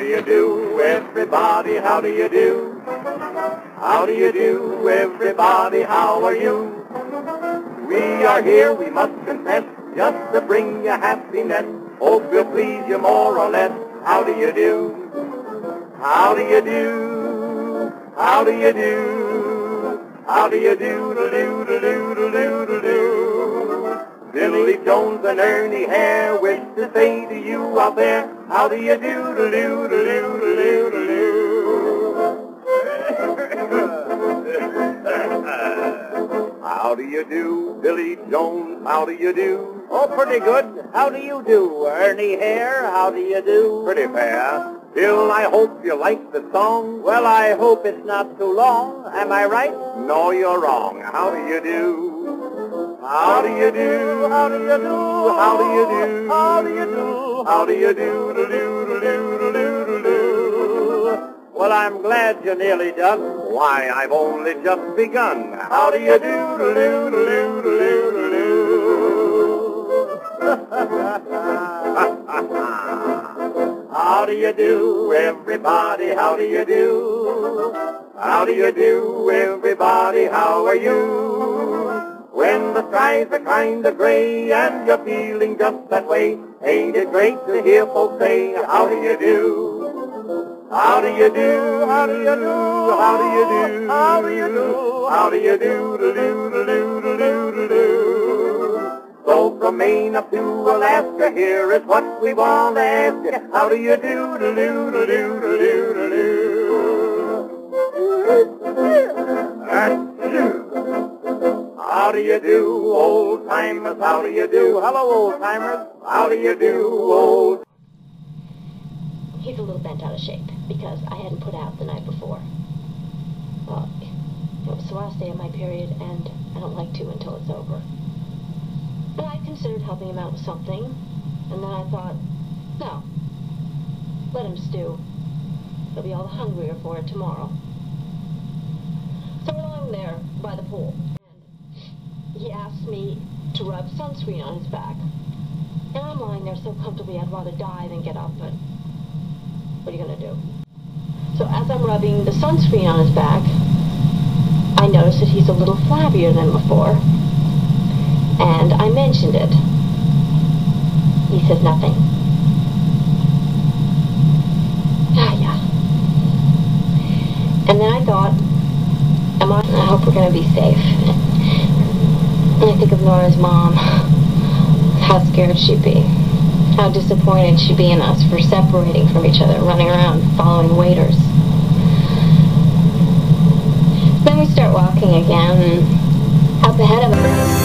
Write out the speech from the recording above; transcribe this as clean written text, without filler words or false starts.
you do, everybody? How do you do? How do you do, everybody? How are you? We are here, we must confess, just to bring you happiness. Hope we'll please you more or less. How do you do? How do you do? How do you do? How do you do? Do-do-do-do-do-do-do. Billy Jones and Ernie Hare wish to say to you out there, how do you do? Do-do-do-do-do-do-do. How do you do, Billy Jones? How do you do? Oh, pretty good. How do you do, Ernie Hare? How do you do? Pretty fair. Bill, I hope you like the song. Well, I hope it's not too long. Am I right? No, you're wrong. How do you do? How do you do? How do you do? How do you do? How do you do? How do you do? Do-do-do-do-do-do-do. Well, I'm glad you're nearly done. Why, I've only just begun. How do you do? Do-do-do-do-do-do-do. How do you do, everybody? How do you do? How do you do, everybody? How are you? When the skies are kind of gray and you're feeling just that way, ain't it great to hear folks say, how do you do? How do you do? How do you do? How do you do? How do you do? How do you do? Do-do-do-do-do-do-do. So from Maine up to Alaska, here is what we want to ask you. How do you do? How do you do, old timers? How do you do? Hello, old timers. How do you do, old? He's a little bent out of shape because I hadn't put out the night before. Well, it was the last day of my period, and I don't like to until it's over. But I considered helping him out with something, and then I thought, no, let him stew. He'll be all the hungrier for it tomorrow. So we're lying there by the pool, and he asked me to rub sunscreen on his back. And I'm lying there so comfortably I'd rather die than get up, but what are you going to do? So as I'm rubbing the sunscreen on his back, I noticed that he's a little flabbier than before. And I mentioned it. He says nothing. Yeah. And then I thought, I hope we're going to be safe. And I think of Nora's mom. How scared she'd be. How disappointed she'd be in us for separating from each other, running around, following waiters. Then we start walking again, and up ahead of us.